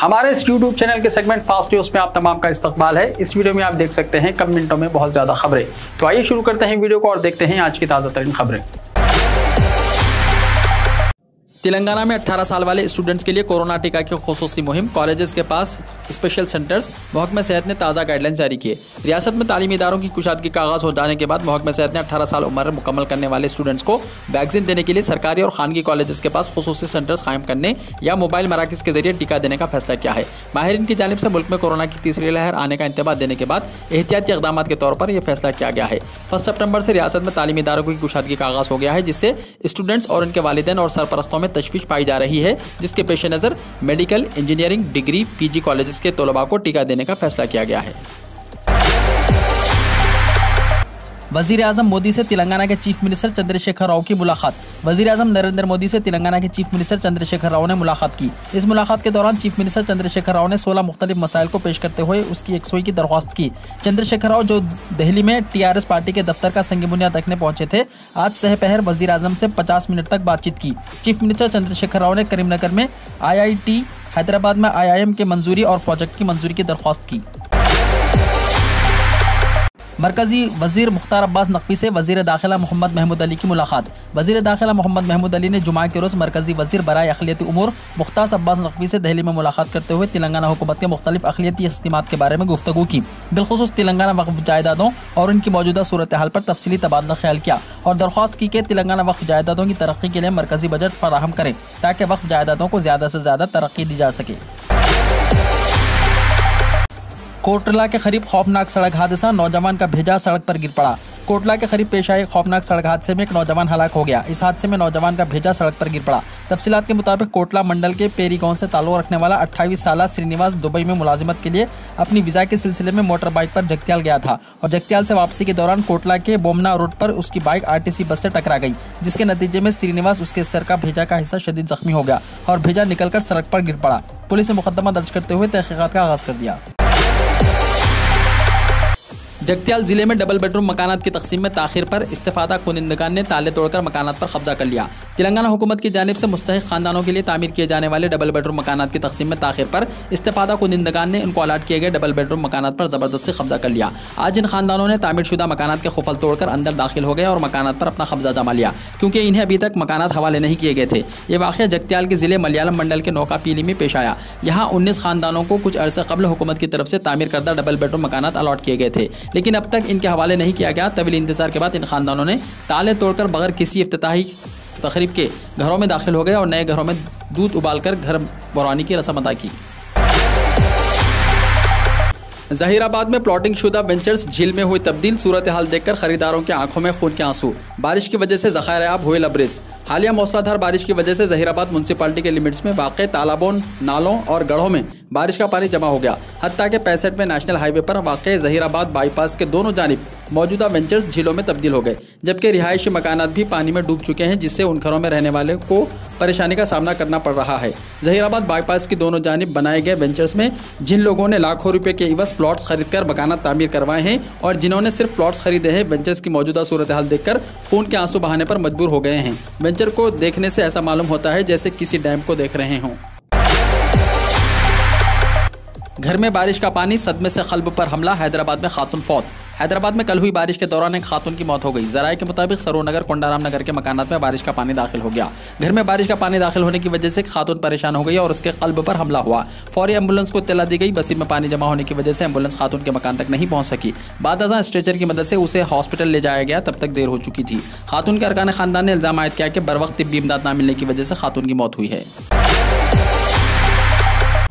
हमारे इस YouTube channel के सेगमेंट फास्ट न्यूज में आप तमाम का इस्तकबाल है। इस वीडियो में आप देख सकते हैं कम मिनटों में बहुत ज्यादा खबरें। तो आइए शुरू करते हैं वीडियो को और देखते हैं आज की ताजा तरीन खबरें। तेलंगाना में 18 साल वाले स्टूडेंट्स के लिए कोरोना टीका की खुसूसी मुहिम, कॉलेजेस के पास स्पेशल सेंटर्स। महकमा सेहत ने ताज़ा गाइडलाइन जारी किए। रियासत में तालीमी इदारों की कुशादगी का आगाज़ हो जाने के बाद महकमा सेहत ने 18 साल उम्र मुकम्मल करने वाले स्टूडेंट्स को वैक्सीन देने के लिए सरकारी और खानगी कॉलेजेस के पास खुसूसी सेंटर्स कायम करने या मोबाइल मराकज़ के जरिए टीका देने का फैसला किया है। माहिरीन की जानिब से मुल्क में कोरोना की तीसरी लहर आने का इंतबाह देने के बाद एहतियाती इक़दाम के तौर पर यह फैसला किया गया है। 1 सितंबर से रियासत में तालीमी इदारों की कुशादगी का आगाज़ हो गया है, जिससे स्टूडेंट्स और उनके वालिदैन और सरपरस्तों में तशवीश पाई जा रही है, जिसके पेश नज़र medical, engineering, degree, PG colleges के तलबा को टीका देने का फैसला किया गया है। वज़ीर आज़म मोदी से तेलंगाना के चीफ मिनिस्टर चंद्रशेखर राव की मुलाकात। वज़ीर आज़म नरेंद्र मोदी से तेलंगाना के चीफ मिनिस्टर चंद्रशेखर राव ने मुलाकात की। इस मुलाकात के दौरान चीफ मिनिस्टर चंद्रशेखर राव ने 16 मुख्तलिफ मसाइल को पेश करते हुए उसकी यकसुई की दरख्वास्त की। चंद्रशेखर राव, जो दिल्ली में TRS पार्टी के दफ्तर का संग बुनियाद रखने पहुंचे थे, आज सहपहर वज़ीर आज़म से 50 मिनट तक बातचीत की। चीफ मिनिस्टर चंद्रशेखर राव ने करीमनगर में IIT, हैदराबाद में IIM के मंजूरी और प्रोजेक्ट की मंजूरी की दरख्वास्त की। मरकजी वजीर मुख्तार अब्बास नकवी से वजीर दाखिला मोहम्मद महमूद अली की मुलाकात। वजीर दाखिला मोहम्मद महमूद अली ने जुमा के रोज़ मरकजी वजीर बराए अखिलियती उमूर मुख्तार अब्बास नकवी से दिल्ली में मुलाकात करते हुए तेलंगाना हुकूमत के मुख्तलिफ अखिलियती इस्तेमाल के बारे में गुफ्तगू की। बिलखुसूस तेलंगाना वक्फ जायदादों और उनकी मौजूदा सूरत हाल पर तफसीली तबादला ख्याल किया और दरख्वास्त की कि तेलंगाना वक्फ जायदादों की तरक्की के लिए मरकजी बजट फराहम करें ताकि वक्फ जायदादों को ज़्यादा से ज़्यादा तरक्की दी जा सके। कोटला के करीब खौफनाक सड़क हादसा, नौजवान का भेजा सड़क पर गिर पड़ा। कोटला के करीब पेश आए खौफनाक सड़क हादसे में एक नौजवान हलाक हो गया। इस हादसे में नौजवान का भेजा सड़क पर गिर पड़ा। तफसीलात के मुताबिक कोटला मंडल के पेरी गांव से ताल्लुक़ रखने वाला 28 साला श्रीनिवास दुबई में मुलाजिमत के लिए अपनी वीज़ा के सिलसिले में मोटर बाइक पर जगत्याल गया था और जगत्याल से वापसी के दौरान कोटला के बोमना रोड पर उसकी बाइक RTC बस से टकरा गई, जिसके नतीजे में श्रीनिवास उसके सर का भेजा का हिस्सा शदीद जख्मी हो गया और भेजा निकलकर सड़क पर गिर पड़ा। पुलिस ने मुकदमा दर्ज करते हुए तहकीकात का आगाज़ कर दिया। जगत्याल जिले में डबल बेडरूम मकानात की तकसीम में ताखिर पर इस्तेफादा कुनिंदगान ने ताले तोड़कर मकानात पर कब्जा कर लिया। तेलंगाना हुकूमत की जानिब से मुस्तहिक खानदानों के लिए तामीर किए जाने वाले डबल बेडरूम मकानात की तकसीम में ताखिर पर इस्तेफादा कुनिंदगान ने उनको अलाट किए गए डबल बेडरूम मकानात पर ज़बरदस्ती कब्जा कर लिया। आज इन खानदानों ने तामीरशुदा मकानात के खुफल तोड़कर अंदर दाखिल हो गए और मकानात पर अपना कब्जा जमा लिया, क्योंकि इन्हें अभी तक मकानात हवाले नहीं किए गए थे। ये वाक़या जगत्याल के ज़िले मलयालम मंडल के नौकापीली में पेश आया। यहाँ 19 खानदानों को कुछ अरसे कबल हुकूमत की तरफ से तामीर करदा डबल बेडरूम मकानात अलॉट किए गए थे, लेकिन अब तक इनके हवाले नहीं किया गया। तवील इंतजार के बाद इन खानदानों ने ताले तोड़कर बगैर किसी इफ्तिताही तकरीब के घरों में दाखिल हो गए और नए घरों में दूध उबालकर घर बरवानी की रस्म अदा की। ज़हीराबाद में प्लॉटिंग शुदा वेंचर्स झील में हुई तब्दील, सूरत हाल देखकर खरीदारों की आंखों में खून के आंसू। बारिश की वजह से ज़खायर आब हुए लबरेज। हालिया मौसलाधार बारिश की वजह से ज़हीराबाद म्यूनसिपालिटी के लिमिट्स में वाक़ तालाबों, नालों और गढ़ों में बारिश का पानी जमा हो गया। हत्ता के 65 में नेशनल हाईवे पर वाक़ ज़हीराबाद बाईपास के दोनों जानिब मौजूदा वेंचर्स झीलों में तब्दील हो गए, जबकि रिहायशी मकानात भी पानी में डूब चुके हैं, जिससे उन घरों में रहने वाले को परेशानी का सामना करना पड़ रहा है। ज़हीराबाद बाईपास की दोनों जानिब बनाए गए वेंचर्स में जिन लोगों ने लाखों रुपए के इवज़ प्लॉट्स खरीदकर मकानात तामीर करवाए हैं और जिन्होंने सिर्फ प्लॉट्स खरीदे हैं, वेंचर्स की मौजूदा सूरत हाल देखकर खून के आंसू बहाने पर मजबूर हो गए हैं। वेंचर को देखने से ऐसा मालूम होता है जैसे किसी डैम को देख रहे हों। घर में बारिश का पानी, सदमे से क़ल्ब पर हमला, हैदराबाद में खातून फौत। हैदराबाद में कल हुई बारिश के दौरान एक खातून की मौत हो गई। ज़राए के मुताबिक सरोनगर कोंडाराम नगर के मकानात में बारिश का पानी दाखिल हो गया। घर में बारिश का पानी दाखिल होने की वजह से खातून परेशान हो गई और उसके क़ल्ब पर हमला हुआ। फौरी एम्बुलेंस को इत्तला दी गई। बस्ती में पानी जमा होने की वजह से एम्बुलेंस खातून के मकान तक नहीं पहुंच सकी। बाद अज़ां स्ट्रेचर की मदद से उसे हॉस्पिटल ले जाया गया, तब तक देर हो चुकी थी। खातून के अरकान ख़ानदान ने इल्ज़ाम आयद किया कि बर वक्त तिब्बी इमदाद न मिलने की वजह से खातून की मौत हुई है।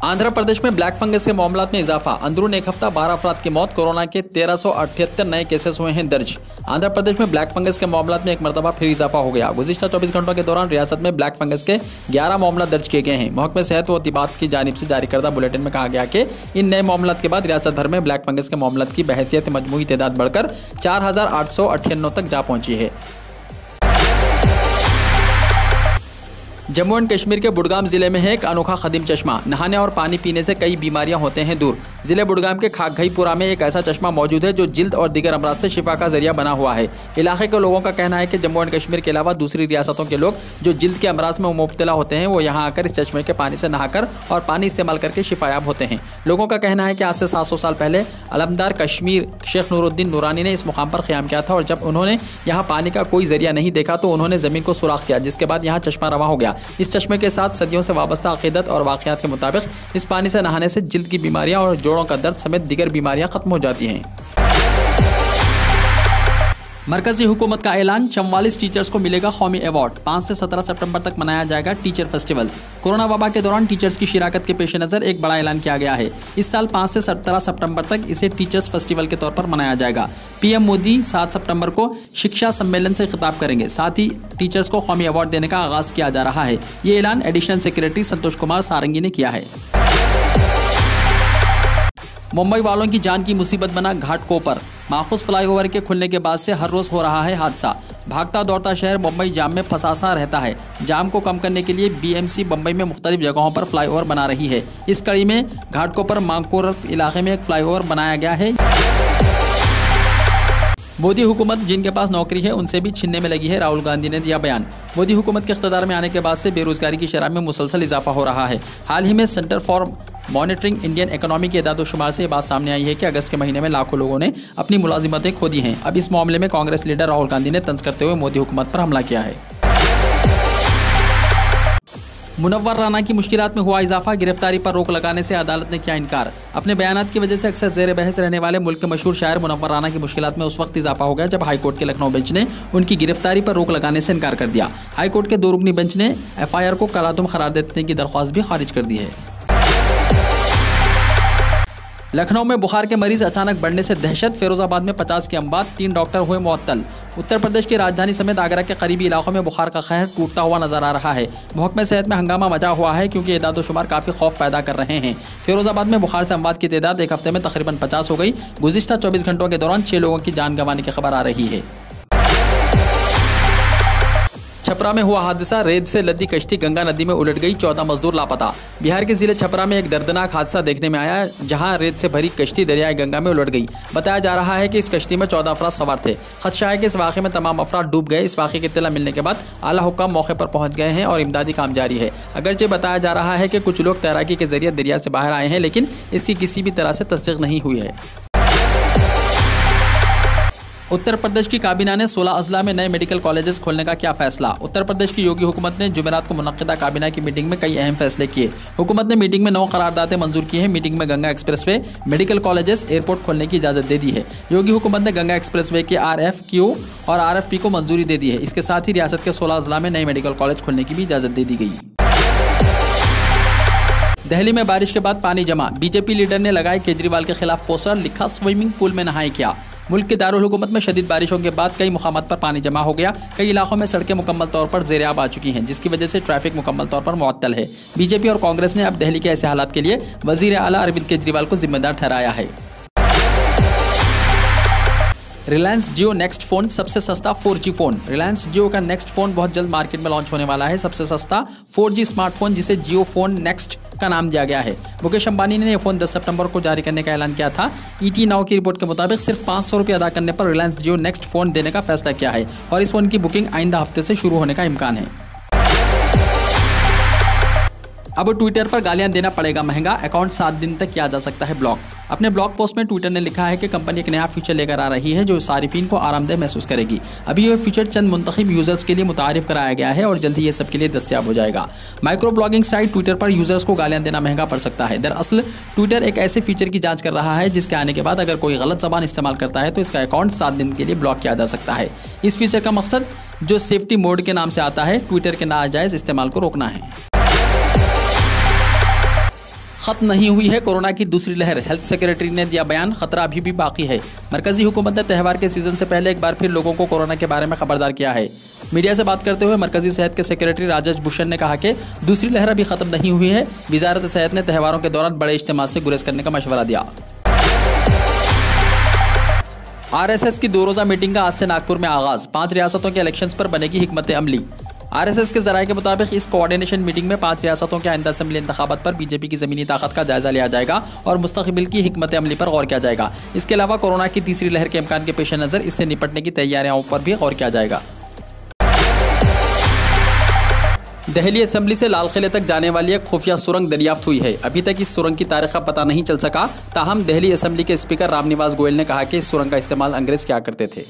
आंध्र प्रदेश में ब्लैक फंगस के मामलात में इजाफा, अंदरून एक हफ्ता 12 अफराद की मौत, कोरोना के 1378 नए केसेस हुए हैं दर्ज। आंध्र प्रदेश में ब्लैक फंगस के मामलात में एक मरतबा फिर इजाफा हो गया। गुज़िश्ता 24 घंटों के दौरान रियासत में ब्लैक फंगस के 11 मामला दर्ज किए गए हैं। महकमे सेहत व तिबात की जानिब से जारी करदा बुलेटिन में कहा गया कि इन नए मामलात के बाद रियासत भर में ब्लैक फंगस के मामलात की बहैसियत मजमूई तादाद बढ़कर 4898 तक जा पहुंची है। जम्मू एंड कश्मीर के बुडगाम जिले में है एक अनोखा कदीम चश्मा। नहाने और पानी पीने से कई बीमारियां होते हैं दूर। जिले बुडगाम के खाकघईपुरा में एक ऐसा चश्मा मौजूद है जो जिल्द और दीगर अमराज से शिफा का जरिया बना हुआ है। इलाके के लोगों का कहना है कि जम्मू एंड कश्मीर के अलावा दूसरी रियासतों के लोग जो जिल्द के अमराज में मुब्तला होते हैं वो यहाँ आकर इस चश्मे के पानी से नहाकर और पानी इस्तेमाल करके शिफायाब होते हैं। लोगों का कहना है कि आज से 700 साल पहले अलमदार कश्मीर शेख नूरुद्दीन नूरानी ने इस मुकाम पर क़याम किया था और जब उन्होंने यहाँ पानी का कोई जरिया नहीं देखा तो उन्होंने ज़मीन को सुराख किया, जिसके बाद यहाँ चश्मा रवा हो गया। इस चश्मे के साथ सदियों से वाबस्ता अक़ीदत और वाक़यात के मुताबिक इस पानी से नहाने से जिल्द की बीमारियाँ और जोड़ों का दर्द समेत दीगर बीमारियाँ ख़त्म हो जाती हैं। मरकजी हुकूमत का ऐलान, 44 टीचर्स को मिलेगा कौमी अवार्ड। 5 से 17 सितंबर तक मनाया जाएगा टीचर फेस्टिवल। कोरोना वबा के दौरान टीचर्स की शिराकत के पेश नज़र एक बड़ा ऐलान किया गया है। इस साल 5 से 17 सितंबर तक इसे टीचर्स फेस्टिवल के तौर पर मनाया जाएगा। पीएम मोदी 7 सितंबर को शिक्षा सम्मेलन से खिताब करेंगे। साथ ही टीचर्स को कौमी अवार्ड देने का आगाज़ किया जा रहा है। ये ऐलान एडिशनल सेक्रेटरी संतोष कुमार सारंगी ने किया है। मुंबई वालों की जान की मुसीबत बना घाटकोपर। माखूज फ्लाईओवर के खुलने के बाद से हर रोज़ हो रहा है हादसा। भागता दौड़ता शहर मुंबई जाम में फंसा रहता है। जाम को कम करने के लिए बीएमसी मुंबई में मुख्तलिफ जगहों पर फ्लाईओवर बना रही है। इस कड़ी में घाटकोपर मांगकोर इलाके में एक फ्लाईओवर बनाया गया है। मोदी हुकूमत जिनके पास नौकरी है उनसे भी छीनने में लगी है, राहुल गांधी ने दिया बयान। मोदी हुकूमत के इख्तियार में आने के बाद से बेरोजगारी की शरह में मुसलसल इजाफा हो रहा है। हाल ही में centre for monitoring Indian economy के एदाद-ओ-शुमार से ये बात सामने आई है कि अगस्त के महीने में लाखों लोगों ने अपनी मुलाजिमतें खो दी हैं। अब इस मामले में कांग्रेस लीडर राहुल गांधी ने तंज करते हुए मोदी हुकूमत पर हमला किया है। मुनव्वर राना की मुश्किलात में हुआ इजाफा, गिरफ्तारी पर रोक लगाने से अदालत ने किया इनकार। अपने बयानात की वजह से अक्सर जेर बहस रहने वाले मुल्क के मशहूर शायर मुनव्वर राना की मुश्किलात में उस वक्त इजाफा हो गया जब हाईकोर्ट के लखनऊ बेंच ने उनकी गिरफ्तारी पर रोक लगाने से इनकार कर दिया। हाईकोर्ट के 2 रुकनी बेंच ने FIR को कलातुम करार देने की दरख्वास्त भी खारिज कर दी है। लखनऊ में बुखार के मरीज अचानक बढ़ने से दहशत, फिरोजाबाद में 50 की अमवात, 3 डॉक्टर हुए मुअत्तल। उत्तर प्रदेश की राजधानी समेत आगरा के करीबी इलाकों में बुखार का कहर टूटता हुआ नजर आ रहा है। महकमे सेहत में हंगामा मचा हुआ है क्योंकि एदाद-ओ-शुमार काफ़ी खौफ पैदा कर रहे हैं। फिरोजाबाद में बुखार से अमवात की तादाद एक हफ्ते में तकरीबन 50 हो गई। गुज़िश्ता 24 घंटों के दौरान 6 लोगों की जान गंवाने की खबर आ रही है। छपरा में हुआ हादसा, रेत से लदी कश्ती गंगा नदी में उलट गई, 14 मजदूर लापता। बिहार के जिले छपरा में एक दर्दनाक हादसा देखने में आया जहां रेत से भरी कश्ती दरियाई गंगा में उलट गई। बताया जा रहा है कि इस कश्ती में 14 अफराद सवार थे। खदशा है कि इस वाक़े में तमाम अफराद डूब गए। इस वाक़े की इत्तला मिलने के बाद आला हुक्काम मौके पर पहुंच गए हैं और इमदादी काम जारी है। अगरचे बताया जा रहा है कि कुछ लोग तैराकी के जरिए दरिया से बाहर आए हैं, लेकिन इसकी किसी भी तरह से तस्दीक नहीं हुई है। उत्तर प्रदेश की काबीना ने 16 अजला में नए मेडिकल कॉलेजेस खोलने का किया फैसला। उत्तर प्रदेश की योगी हुकूमत ने जुमेरात को मुनक्किदा काबीना की मीटिंग में कई अहम फैसले किए। हुकूमत ने मीटिंग में 9 करारदादें मंजूर की हैं। मीटिंग में Ganga expressway, medical colleges, airport खोलने की इजाज़त दे दी है। योगी हुकूमत ने गंगा एक्सप्रेसवे के RFQ और RFP को मंजूरी दे दी है। इसके साथ ही रियासत के 16 अजला में नए मेडिकल कॉलेज खोलने की भी इजाज़त दे दी गई। दिल्ली में बारिश के बाद पानी जमा, बीजेपी लीडर ने लगाए केजरीवाल के खिलाफ पोस्टर, लिखा स्विमिंग पूल में नहाए क्या। मुल्क के दारुल हुकूमत में शदीद बारिशों के बाद कई मुकामात पर पानी जमा हो गया। कई इलाकों में सड़कें मुकम्मल तौर पर ज़ेर-ए-आब आ चुकी हैं, जिसकी वजह से ट्रैफिक मुकम्मल तौर पर मुअत्तल है। बीजेपी और कांग्रेस ने अब दिल्ली के ऐसे हालात के लिए वज़ीर आला अरविंद केजरीवाल को जिम्मेदार ठहराया है। रिलायंस जियो नेक्स्ट फ़ोन, सबसे सस्ता 4G फ़ोन। रिलायंस जियो का नेक्स्ट फ़ोन बहुत जल्द मार्केट में लॉन्च होने वाला है। सबसे सस्ता 4G स्मार्टफोन जिसे जियो फ़ोन नेक्स्ट का नाम दिया गया है। मुकेश अंबानी ने यह फ़ोन 10 सितंबर को जारी करने का ऐलान किया था। ET नाउ की रिपोर्ट के मुताबिक सिर्फ 500 रुपये अदा करने पर रिलायंस जियो नेक्स्ट फ़ोन देने का फैसला किया है और इस फ़ोन की बुकिंग आइंदा हफ्ते से शुरू होने का इम्कान है। अब ट्विटर पर गालियां देना पड़ेगा महंगा, अकाउंट 7 दिन तक किया जा सकता है ब्लॉक। अपने ब्लॉग पोस्ट में ट्विटर ने लिखा है कि कंपनी एक नया फीचर लेकर आ रही है जो सारिफिन को आरामदेह महसूस करेगी। अभी यह फीचर चंद मुंतखब यूजर्स के लिए मुतारिफ कराया गया है और जल्द ही ये सबके लिए दस्तयाब हो जाएगा। माइक्रो ब्लॉगिंग साइट ट्विटर पर यूजर्स को गालियां देना महंगा पड़ सकता है। दरअसल ट्विटर एक ऐसे फीचर की जांच कर रहा है जिसके आने के बाद अगर कोई गलत ज़बान इस्तेमाल करता है तो इसका अकाउंट 7 दिन के लिए ब्लॉक किया जा सकता है। इस फीचर का मकसद, जो सेफ्टी मोड के नाम से आता है, ट्विटर के नाजायज़ इस्तेमाल को रोकना है। खत्म नहीं हुई है कोरोना की दूसरी लहर, हेल्थ सेक्रेटरी ने दिया बयान, खतरा अभी भी बाकी है। मरकजी हुकूमत ने त्यौहार के सीजन से पहले एक बार फिर लोगों को कोरोना के बारे में खबरदार किया है। मीडिया से बात करते हुए मरकजी सेहत के सेक्रेटरी राजेश भूषण ने कहा कि दूसरी लहर अभी खत्म नहीं हुई है। वजारत सेहत ने त्यौहारों के दौरान बड़े इज्तिमा से गुरेज करने का मशवरा दिया। RSS की 2 रोज़ा मीटिंग का आज से नागपुर में आगाज, 5 रियासतों के इलेक्शंस पर बनेगी हिकमत अमली। RSS के जराये के मुताबिक इस कोऑर्डिनेशन मीटिंग में 5 रियासतों के आइंदा असेंबली इंतखाबात पर बीजेपी की ज़मीनी ताकत का जायजा लिया जाएगा और मुस्तकबिल की हिकमत अमली पर गौर किया जाएगा। इसके अलावा कोरोना की तीसरी लहर के इम्कान के पेश नज़र इससे निपटने की तैयारियों पर भी गौर किया जाएगा। दिल्ली असेंबली से लाल किले तक जाने वाली एक खुफिया सुरंग दरियाफ्त हुई है। अभी तक इस सुरंग की तारीख का पता नहीं चल सका। ताहम दिल्ली असेंबली के स्पीकर राम निवास गोयल ने कहा कि इस सुरंग का इस्तेमाल अंग्रेज किया करते थे।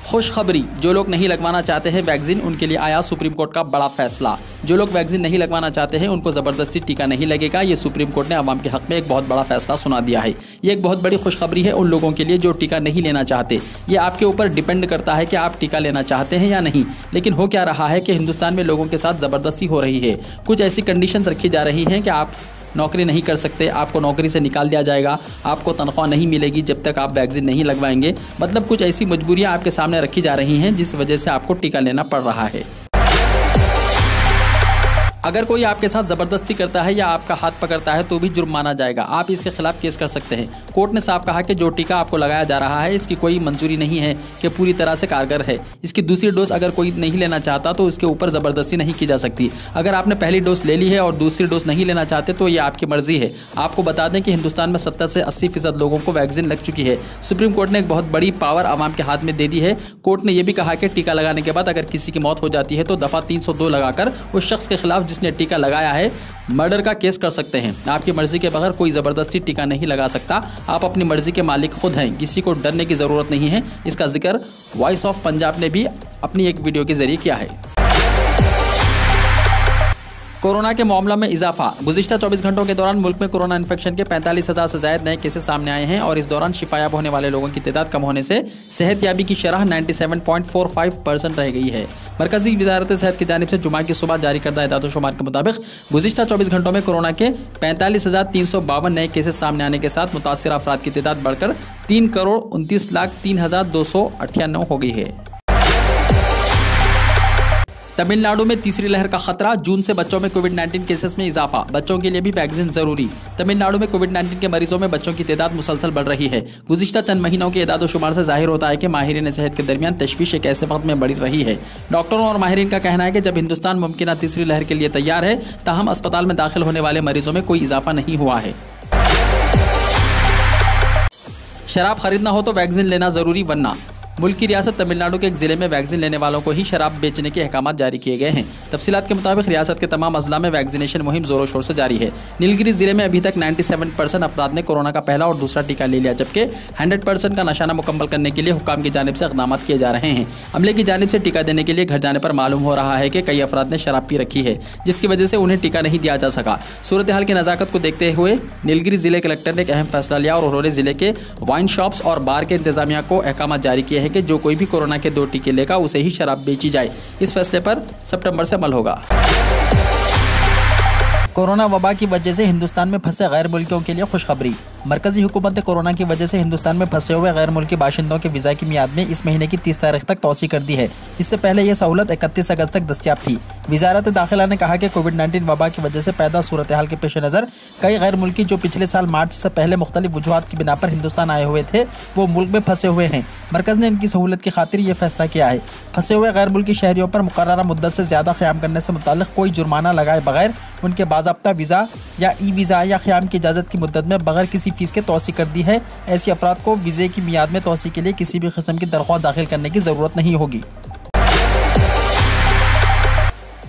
खुशखबरी, जो लोग नहीं लगवाना चाहते हैं वैक्सीन, उनके लिए आया सुप्रीम कोर्ट का बड़ा फैसला। जो लोग वैक्सीन नहीं लगवाना चाहते हैं उनको ज़बरदस्ती टीका नहीं लगेगा। ये सुप्रीम कोर्ट ने आवाम के हक़ में एक बहुत बड़ा फैसला सुना दिया है। ये एक बहुत बड़ी खुशखबरी है उन लोगों के लिए जो टीका नहीं लेना चाहते। ये आपके ऊपर डिपेंड करता है कि आप टीका लेना चाहते हैं या नहीं। लेकिन हो क्या रहा है कि हिंदुस्तान में लोगों के साथ ज़बरदस्ती हो रही है। कुछ ऐसी कंडीशंस रखी जा रही हैं कि आप नौकरी नहीं कर सकते, आपको नौकरी से निकाल दिया जाएगा, आपको तनख्वाह नहीं मिलेगी जब तक आप वैक्सीन नहीं लगवाएंगे। मतलब कुछ ऐसी मजबूरियां आपके सामने रखी जा रही हैं जिस वजह से आपको टीका लेना पड़ रहा है। अगर कोई आपके साथ ज़बरदस्ती करता है या आपका हाथ पकड़ता है तो भी जुर्म माना जाएगा। आप इसके खिलाफ केस कर सकते हैं। कोर्ट ने साफ कहा कि जो टीका आपको लगाया जा रहा है इसकी कोई मंजूरी नहीं है कि पूरी तरह से कारगर है। इसकी दूसरी डोज अगर कोई नहीं लेना चाहता तो इसके ऊपर ज़बरदस्ती नहीं की जा सकती। अगर आपने पहली डोज ले ली है और दूसरी डोज नहीं लेना चाहते तो ये आपकी मर्जी है। आपको बता दें कि हिंदुस्तान में 70 से 80% लोगों को वैक्सीन लग चुकी है। सुप्रीम कोर्ट ने एक बहुत बड़ी पावर आवाम के हाथ में दे दी है। कोर्ट ने यह भी कहा कि टीका लगाने के बाद अगर किसी की मौत हो जाती है तो दफ़ा 302 लगाकर उस शख्स के खिलाफ जिसने टीका लगाया है मर्डर का केस कर सकते हैं। आपकी मर्जी के बगैर कोई ज़बरदस्ती टीका नहीं लगा सकता। आप अपनी मर्जी के मालिक खुद हैं, किसी को डरने की ज़रूरत नहीं है। इसका जिक्र वॉइस ऑफ पंजाब ने भी अपनी एक वीडियो के जरिए किया है। कोरोना के मामला में इजाफा, गुज़िश्ता 24 घंटों के दौरान मुल्क में कोरोना इन्फेक्शन के 45,000 से ज़ायद नए केसेस सामने आए हैं और इस दौरान शिफायाब होने वाले लोगों की तादाद कम होने से सेहतयाबी की शरह 97.45% रह गई है। मरकजी वजारत सेहत की जानिब से जुमा की सुबह जारी करदा एदाद-ओ-शुमार के मुताबिक गुज़िश्ता 24 घंटों में कोरोना के 45,352 नए केसेस सामने आने के साथ मुतासिर अफराद की तादाद बढ़कर 3,29,03,298 हो गई है। तमिलनाडु में तीसरी लहर का खतरा, जून से बच्चों में कोविड-19 केसेस में इजाफा, बच्चों के लिए भी वैक्सीन जरूरी। तमिलनाडु में कोविड-19 के मरीजों में बच्चों की तादाद मुसलसल बढ़ रही है। गुज़िश्ता चंद महीनों के एदाद-ओ-शुमार से जाहिर होता है कि माहिरीन सेहत के दरमियान तशवीश एक ऐसे वक्त में बढ़ रही है। डॉक्टरों और माहिरीन का कहना है कि जब हिंदुस्तान मुमकिन तीसरी लहर के लिए तैयार है, ताहम अस्पताल में दाखिल होने वाले मरीजों में कोई इजाफा नहीं हुआ है। शराब खरीदना हो तो वैक्सीन लेना जरूरी, वरना मुल्क की रियासत तमिलनाडु के एक ज़िले में वैक्सीन लेने वालों को ही शराब बेचने के अहकाम जारी किए गए हैं। तफसीलात के मुताबिक रियासत के तमाम अजला में वैक्सीनेशन मुहिम जोरों शोर से जारी है। नीलगिरी ज़िले में अभी तक 97% अफराद ने कोरोना का पहला और दूसरा टीका ले लिया, जबकि 100% का निशाना मुकम्मल करने के लिए हुक्काम की जानिब से इक़दाम किए जा रहे हैं। अमले की जानिब से टीका देने के लिए घर जाने पर मालूम हो रहा है कि कई अफराद ने शराब पी रखी है, जिसकी वजह से उन्हें टीका नहीं दिया जा सका। सूरत हाल की नज़ाकत को देखते हुए नीलगिरी ज़िले कलेक्टर ने एक अहम फैसला लिया और उन्होंने ज़िले के वाइन शॉप्स और बार के इंतजामिया को अहकाम जारी किए हैं कि जो कोई भी कोरोना के 2 टीके लेगा उसे ही शराब बेची जाए। इस फैसले पर सितंबर से अमल होगा। कोरोना वबा की वजह से हिंदुस्तान में फंसे गैर मुल्कियों के लिए खुशखबरी। मरकजी हुकूमत ने कोरोना की वजह से हिंदुस्तान में फंसे हुए गैर मुल्की बाशिंदों के वीज़ा की मियाद में इस महीने की 30 तारीख तक तौसी कर दी है। इससे पहले यह सहूलत 31 अगस्त तक दस्तियाब थी। वजारत दाखिला ने कहा कि कोविड-19 वबा की वजह से पैदा सूरत हाल के पेश नज़र कई गैर मुल्की जो पिछले साल मार्च से पहले मुख्तलिफ वजूहात की बिना पर हिंदुस्तान आए हुए थे, वो मुल्क में फंसे हुए हैं। मरकज़ ने इनकी सहूलत की खातिर यह फैसला किया है। फंसे हुए गैर मुल्की शहरियों पर मुकर्ररा मुद्दत से ज़्यादा क़याम करने से मुताल्लिक़ कोई जुर्माना लगाए बगैर उनके बाज़ाब्ता वीज़ा या ई वीज़ा या क़याम की इजाज़त की मुद्दत में बगैर किसी फ़ीस के तौसी कर दी है। ऐसी अफराद को वीज़े की मियाद में तौसी के लिए किसी भी किस्म की दरख्वास्त दाखिल करने की ज़रूरत नहीं होगी।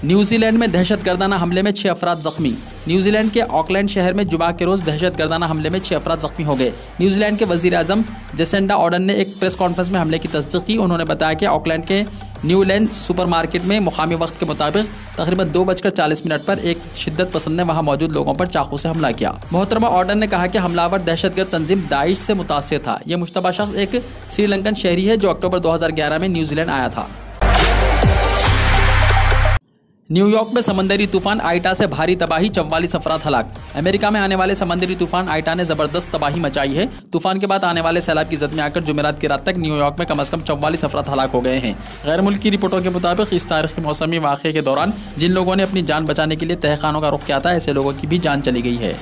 न्यूजीलैंड में दहशतगर्दाना हमले में 6 अफराद जख्मी। न्यूजीलैंड के ऑकलैंड शहर में जुमा के रोज़ दहशतगर्दाना हमले में 6 अफराद जख्मी हो गए। न्यूजीलैंड के वज़ीर आज़म जेसिंडा आर्डर्न ने एक प्रेस कॉन्फ्रेंस में हमले की तस्दीक की। उन्होंने बताया कि ऑकलैंड के न्यूलैंड सुपरमार्केट में मुकामी वक्त के मुताबिक तकरीबन 2:40 पर एक शिद्दत पसंद ने वहां मौजूद लोगों पर चाकू से हमला किया। मोहतरमा आर्डर्न ने कहा कि हमलावर दहशतगर्द तंजीम दाइश से मुतासिर था। यह मुश्तबा शख्स एक श्रीलंकन शहरी है जो अक्टूबर 2011 में न्यूजीलैंड आया था। न्यूयॉर्क में समंदरी तूफान आइटा से भारी तबाही, 44 अफराद हलाक। अमेरिका में आने वाले समंदरी तूफान आइटा ने ज़बरदस्त तबाही मचाई है। तूफान के बाद आने वाले सैलाब की जद में आकर जुमेरात की रात तक न्यूयॉर्क में कम अज़ कम 44 अफराद हलाक हो गए हैं। गैर मुल्की रिपोर्टों के मुताबिक इस तारीखी मौसमी वाक़े के दौरान जिन लोगों ने अपनी जान बचाने के लिए तहखानों का रुख किया था, ऐसे लोगों की भी जान चली गई है।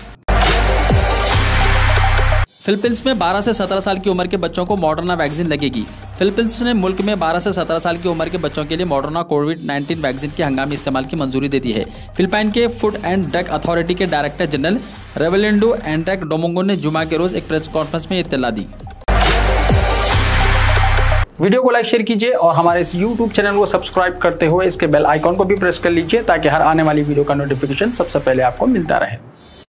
फिलीपींस में 12 से 17 साल की उम्र के बच्चों को मॉडर्ना वैक्सीन लगेगी। फिलीपींस ने मुल्क में 12 से 17 साल की उम्र के बच्चों के लिए मॉडर्ना कोविड-19 वैक्सीन के हंगामी इस्तेमाल की मंजूरी दे दी है। फिलिपाइन के फूड एंड ड्रग अथॉरिटी के डायरेक्टर जनरल रेवलिंडो एंड्रेक डोमिंगो ने जुमा के रोज एक प्रेस कॉन्फ्रेंस में इत्तला दी। वीडियो को लाइक शेयर कीजिए और हमारे इस YouTube चैनल को सब्सक्राइब करते हुए इसके बेल आइकॉन को भी प्रेस कर लीजिए ताकि हर आने वाली वीडियो का नोटिफिकेशन सबसे पहले आपको मिलता रहे।